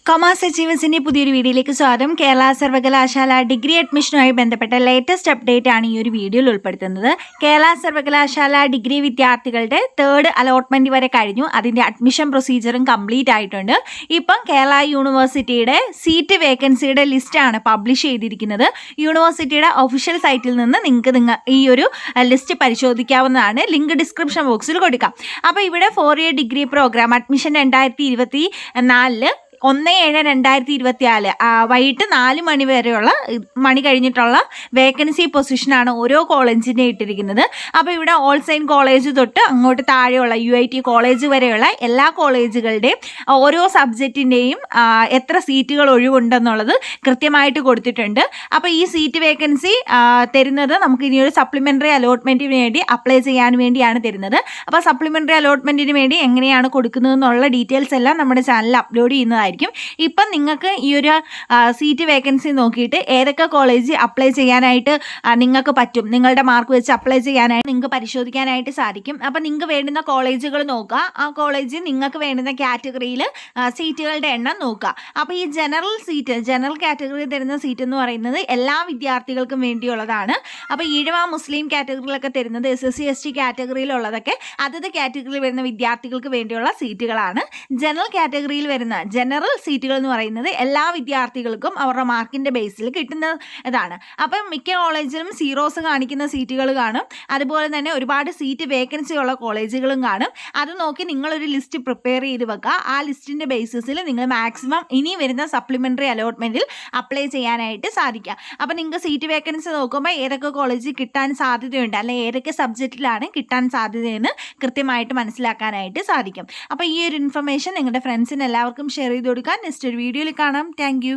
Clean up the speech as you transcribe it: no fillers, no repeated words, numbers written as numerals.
Commerce അച്ചീവേഴ്സിൻ്റെ പുതിയൊരു വീഡിയോയിലേക്ക് സ്വാഗതം. കേരള സർവകലാശാല ഡിഗ്രി അഡ്മിഷനുമായി ബന്ധപ്പെട്ട ലേറ്റസ്റ്റ് അപ്ഡേറ്റ് ആണ് ഈ ഒരു വീഡിയോയിൽ ഉൾപ്പെടുത്തുന്നത്. കേരള സർവകലാശാല ഡിഗ്രി വിദ്യാർത്ഥികളുടെ തേർഡ് അലോട്ട്മെൻറ്റ് വരെ കഴിഞ്ഞു. അതിൻ്റെ അഡ്മിഷൻ പ്രൊസീജിയറും കംപ്ലീറ്റ് ആയിട്ടുണ്ട്. ഇപ്പം കേരള യൂണിവേഴ്സിറ്റിയുടെ സീറ്റ് വേക്കൻസിയുടെ ലിസ്റ്റാണ് പബ്ലിഷ് ചെയ്തിരിക്കുന്നത്. യൂണിവേഴ്സിറ്റിയുടെ ഒഫീഷ്യൽ സൈറ്റിൽ നിന്ന് നിങ്ങൾക്ക് ഈ ഒരു ലിസ്റ്റ് പരിശോധിക്കാവുന്നതാണ്. ലിങ്ക് ഡിസ്ക്രിപ്ഷൻ ബോക്സിൽ കൊടുക്കാം. അപ്പോൾ ഇവിടെ 4 ഇയർ ഡിഗ്രി പ്രോഗ്രാം അഡ്മിഷൻ 2024 1/7/2024 വൈകിട്ട് 4 മണി വരെയുള്ള മണി കഴിഞ്ഞിട്ടുള്ള വേക്കൻസി പൊസിഷനാണ് ഓരോ കോളേജിൻ്റെ ഇട്ടിരിക്കുന്നത്. അപ്പോൾ ഇവിടെ ഓൾ സൈൻ കോളേജ് തൊട്ട് അങ്ങോട്ട് താഴെയുള്ള UIT കോളേജ് വരെയുള്ള എല്ലാ കോളേജുകളുടെയും ഓരോ സബ്ജക്റ്റിൻ്റെയും എത്ര സീറ്റുകൾ ഒഴിവുണ്ടെന്നുള്ളത് കൃത്യമായിട്ട് കൊടുത്തിട്ടുണ്ട്. അപ്പോൾ ഈ സീറ്റ് വേക്കൻസി തരുന്നത് നമുക്ക് ഇനിയൊരു സപ്ലിമെൻ്ററി അലോട്ട്മെൻറ്റിന് വേണ്ടി അപ്ലൈ ചെയ്യാൻ വേണ്ടിയാണ് തരുന്നത്. അപ്പോൾ സപ്ലിമെൻ്ററി അലോട്ട്മെൻറ്റിന് വേണ്ടി എങ്ങനെയാണ് കൊടുക്കുന്നതെന്നുള്ള ഡീറ്റെയിൽസ് എല്ലാം നമ്മുടെ ചാനലിൽ അപ്ലോഡ് ചെയ്യുന്നതായിരിക്കും. ഇപ്പം നിങ്ങൾക്ക് ഈ ഒരു സീറ്റ് വേക്കൻസി നോക്കിയിട്ട് ഏതൊക്കെ കോളേജ് അപ്ലൈ ചെയ്യാനായിട്ട് നിങ്ങൾക്ക് പറ്റും, നിങ്ങളുടെ മാർക്ക് വെച്ച് അപ്ലൈ ചെയ്യാനായിട്ട് നിങ്ങൾക്ക് പരിശോധിക്കാനായിട്ട് സാധിക്കും. അപ്പം നിങ്ങൾക്ക് വേണ്ടുന്ന കോളേജുകൾ നോക്കുക. ആ കോളേജ് നിങ്ങൾക്ക് വേണ്ടുന്ന കാറ്റഗറിയിൽ സീറ്റുകളുടെ എണ്ണം നോക്കുക. അപ്പോൾ ഈ ജനറൽ കാറ്റഗറി തരുന്ന സീറ്റ് എന്ന് പറയുന്നത് എല്ലാ വിദ്യാർത്ഥികൾക്കും വേണ്ടിയുള്ളതാണ്. അപ്പോൾ ഈഴവ മുസ്ലിം കാറ്റഗറിയിലൊക്കെ തരുന്നത് SSC ST കാറ്റഗറിയിലുള്ളതൊക്കെ അതത് കാറ്റഗറിയിൽ വരുന്ന വിദ്യാർത്ഥികൾക്ക് വേണ്ടിയുള്ള സീറ്റുകളാണ്. ജനറൽ കാറ്റഗറിയിൽ വരുന്ന ജനറൽ സീറ്റുകൾ എന്ന് പറയുന്നത് എല്ലാ വിദ്യാർത്ഥികൾക്കും അവരുടെ മാർക്കിൻ്റെ ബേസിൽ കിട്ടുന്ന ഇതാണ്. അപ്പം മിക്ക കോളേജിലും സീറോസ് കാണിക്കുന്ന സീറ്റുകൾ കാണും. അതുപോലെ തന്നെ ഒരുപാട് സീറ്റ് വേക്കൻസി ഉള്ള കോളേജുകളും കാണും. അത് നോക്കി നിങ്ങളൊരു ലിസ്റ്റ് പ്രിപ്പയർ ചെയ്ത് വെക്കുക. ആ ലിസ്റ്റിൻ്റെ ബേസിസിൽ നിങ്ങൾ മാക്സിമം ഇനി വരുന്ന സപ്ലിമെൻ്ററി അലോട്ട്മെൻറ്റിൽ അപ്ലൈ ചെയ്യാനായിട്ട് സാധിക്കുക. അപ്പോൾ നിങ്ങൾക്ക് സീറ്റ് വേക്കൻസി നോക്കുമ്പോൾ ഏതൊക്കെ കോളേജിൽ കിട്ടാൻ സാധ്യതയുണ്ട്, അല്ലെങ്കിൽ ഏതൊക്കെ സബ്ജക്റ്റിലാണ് കിട്ടാൻ സാധ്യതയെന്ന് കൃത്യമായിട്ട് മനസ്സിലാക്കാനായിട്ട് സാധിക്കും. അപ്പോൾ ഈ ഒരു ഇൻഫർമേഷൻ നിങ്ങളുടെ ഫ്രണ്ട്സിന് എല്ലാവർക്കും ഷെയർ ചെയ്ത് കൊടുക്കാൻ നെക്സ്റ്റ് ഒരു വീഡിയോയിൽ കാണാം. താങ്ക്